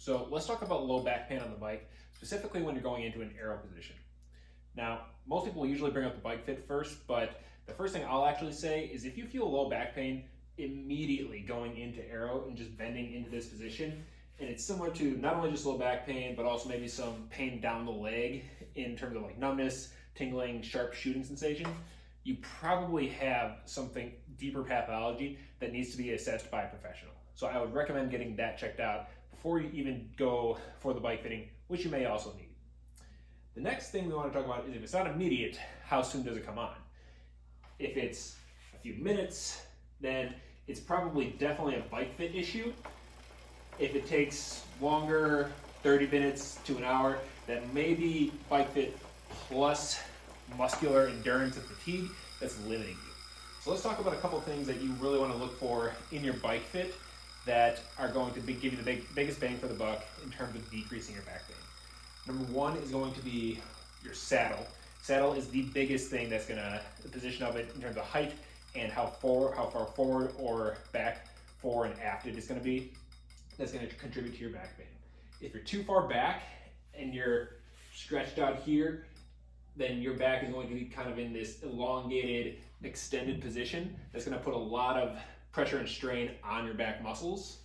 So let's talk about low back pain on the bike, specifically when you're going into an aero position. Now, most people usually bring up the bike fit first, but the first thing I'll actually say is if you feel low back pain immediately going into aero and just bending into this position, and it's similar to not only just low back pain, but also maybe some pain down the leg in terms of like numbness, tingling, sharp shooting sensation, you probably have something deeper pathology that needs to be assessed by a professional. So I would recommend getting that checked out before you even go for the bike fitting, which you may also need. The next thing we want to talk about is if it's not immediate, how soon does it come on? If it's a few minutes, then it's probably definitely a bike fit issue. If it takes longer, 30 minutes to an hour, then maybe bike fit plus muscular endurance and fatigue that's limiting you. So let's talk about a couple of things that you really want to look for in your bike fit that are going to give you the biggest bang for the buck in terms of decreasing your back pain. Number one is going to be your saddle. Saddle is the biggest thing that's gonna, the position of it in terms of height and how far forward or back, fore and aft it is gonna be. That's gonna contribute to your back pain. If you're too far back and you're stretched out here, then your back is going to be kind of in this elongated, extended position. That's gonna put a lot of pressure and strain on your back muscles.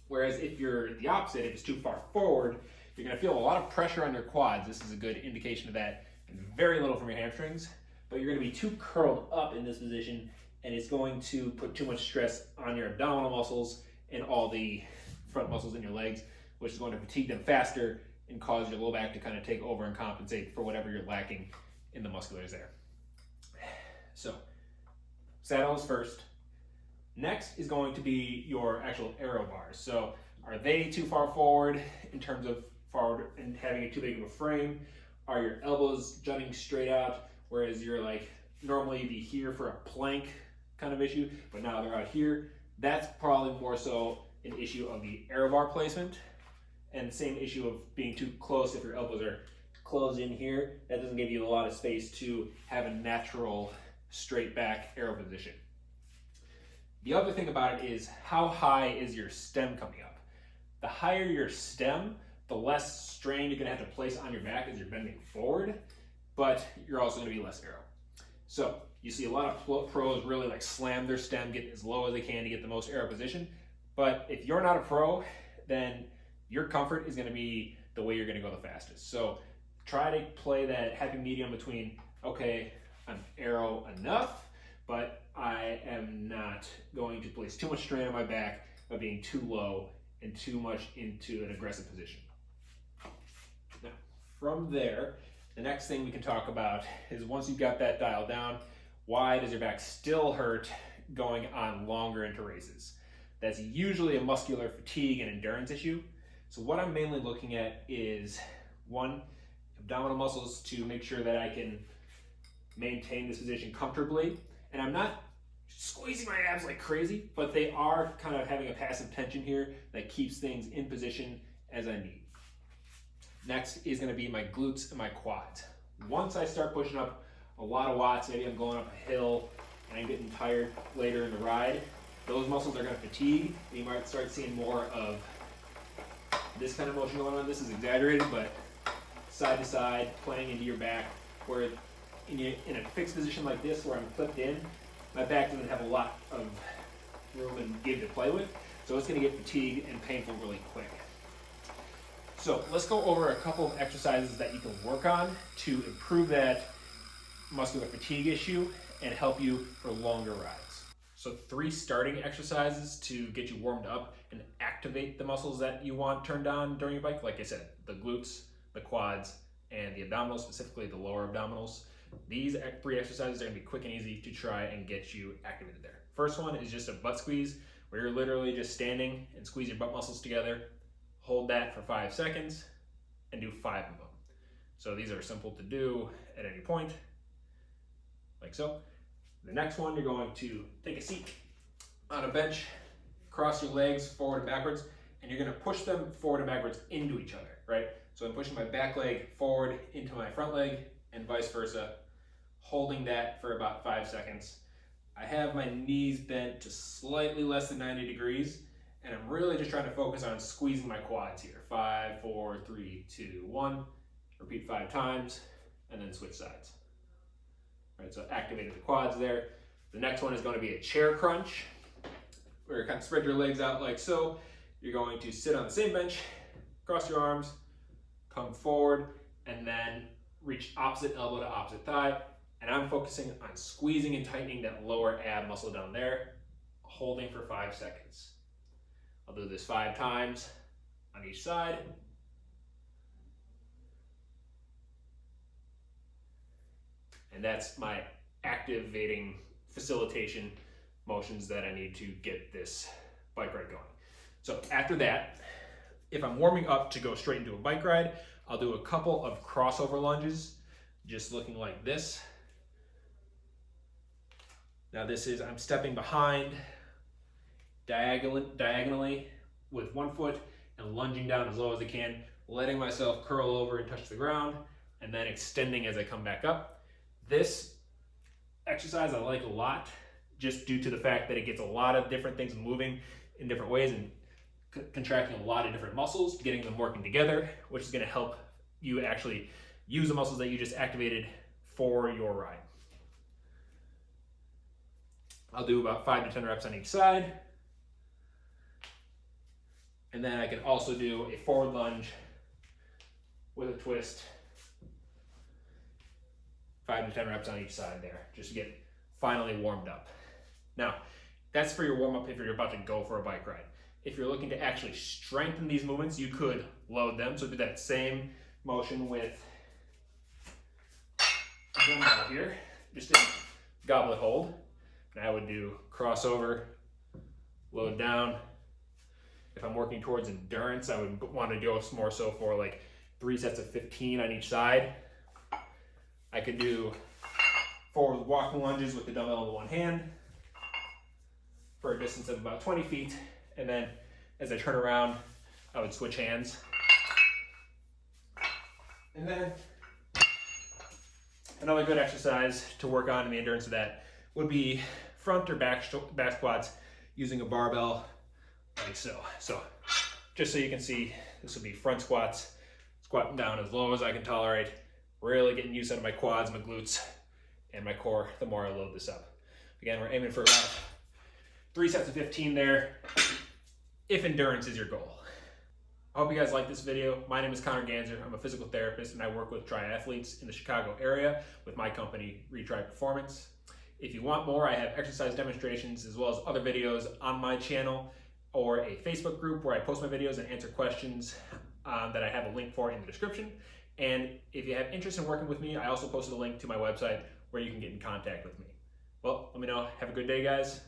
Whereas if you're the opposite, if it's too far forward, you're gonna feel a lot of pressure on your quads. This is a good indication of that, and very little from your hamstrings, but you're gonna be too curled up in this position, and it's going to put too much stress on your abdominal muscles and all the front muscles in your legs, which is going to fatigue them faster and cause your low back to kind of take over and compensate for whatever you're lacking in the musculars there. So, saddle is first. Next is going to be your actual aero bars. So, are they too far forward in terms of forward and having it too big of a frame? Are your elbows jutting straight out, whereas you're like normally you'd be here for a plank kind of issue, but now they're out here? That's probably more so an issue of the aero bar placement, and the same issue of being too close. If your elbows are closed in here, that doesn't give you a lot of space to have a natural straight back aero position. The other thing about it is how high is your stem coming up? The higher your stem, the less strain you're gonna have to place on your back as you're bending forward, but you're also gonna be less aero. So you see a lot of pros really like slam their stem, get as low as they can to get the most aero position. But if you're not a pro, then your comfort is gonna be the way you're gonna go the fastest. So try to play that happy medium between, okay, I'm aero enough, but I am not going to place too much strain on my back by being too low and too much into an aggressive position. Now, from there, the next thing we can talk about is once you've got that dialed down, why does your back still hurt going on longer into races? That's usually a muscular fatigue and endurance issue. So what I'm mainly looking at is, one, abdominal muscles to make sure that I can maintain this position comfortably. And I'm not squeezing my abs like crazy, but they are kind of having a passive tension here that keeps things in position as I need. Next is gonna be my glutes and my quads. Once I start pushing up a lot of watts, maybe I'm going up a hill and I'm getting tired later in the ride, those muscles are gonna fatigue, and you might start seeing more of this kind of motion going on. This is exaggerated, but side to side, playing into your back, where in a fixed position like this, where I'm clipped in, my back doesn't have a lot of room and give to play with, so it's gonna get fatigued and painful really quick. So let's go over a couple of exercises that you can work on to improve that muscular fatigue issue and help you for longer rides. So 3 starting exercises to get you warmed up and activate the muscles that you want turned on during your bike. Like I said, the glutes, the quads, and the abdominals, specifically the lower abdominals. These 3 exercises are gonna be quick and easy to try and get you activated there. First one is just a butt squeeze, where you're literally just standing and squeeze your butt muscles together. Hold that for 5 seconds and do 5 of them. So these are simple to do at any point, like so. The next one, you're going to take a seat on a bench, cross your legs forward and backwards, and you're gonna push them forward and backwards into each other, right? So I'm pushing my back leg forward into my front leg and vice versa, holding that for about 5 seconds. I have my knees bent to slightly less than 90 degrees, And I'm really just trying to focus on squeezing my quads here. 5, 4, 3, 2, 1. Repeat 5 times, and then switch sides. All right, so activated the quads there. The next one is going to be a chair crunch, where you kind of spread your legs out like so. You're going to sit on the same bench, cross your arms, come forward, and then reach opposite elbow to opposite thigh. And I'm focusing on squeezing and tightening that lower ab muscle down there, holding for 5 seconds. I'll do this 5 times on each side. And that's my activating facilitation motions that I need to get this bike ride going. So after that, if I'm warming up to go straight into a bike ride, I'll do a couple of crossover lunges, just looking like this. Now this is, I'm stepping behind diagonally with one foot and lunging down as low as I can, letting myself curl over and touch the ground, and then extending as I come back up. This exercise I like a lot, just due to the fact that it gets a lot of different things moving in different ways and contracting a lot of different muscles, getting them working together, which is going to help you actually use the muscles that you just activated for your ride. I'll do about 5 to 10 reps on each side. And then I can also do a forward lunge with a twist. 5 to 10 reps on each side there, just to get finally warmed up. Now, that's for your warm-up if you're about to go for a bike ride. If you're looking to actually strengthen these movements, you could load them. So do that same motion with a dumbbell here, just a goblet hold. And I would do crossover, load down. If I'm working towards endurance, I would want to go more so for like 3 sets of 15 on each side. I could do forward walking lunges with the dumbbell in one hand for a distance of about 20 feet. And then as I turn around, I would switch hands. And then another good exercise to work on in the endurance of that would be front or back squats using a barbell like so. So just so you can see, this would be front squats, squatting down as low as I can tolerate, really getting use out of my quads, my glutes, and my core the more I load this up. Again, we're aiming for about 3 sets of 15 there, if endurance is your goal. I hope you guys like this video. My name is Connor Ganser. I'm a physical therapist and I work with triathletes in the Chicago area with my company, Retry Performance. If you want more, I have exercise demonstrations as well as other videos on my channel or a Facebook group where I post my videos and answer questions that I have a link for in the description. And if you have interest in working with me, I also posted a link to my website where you can get in contact with me. Well, let me know. Have a good day, guys.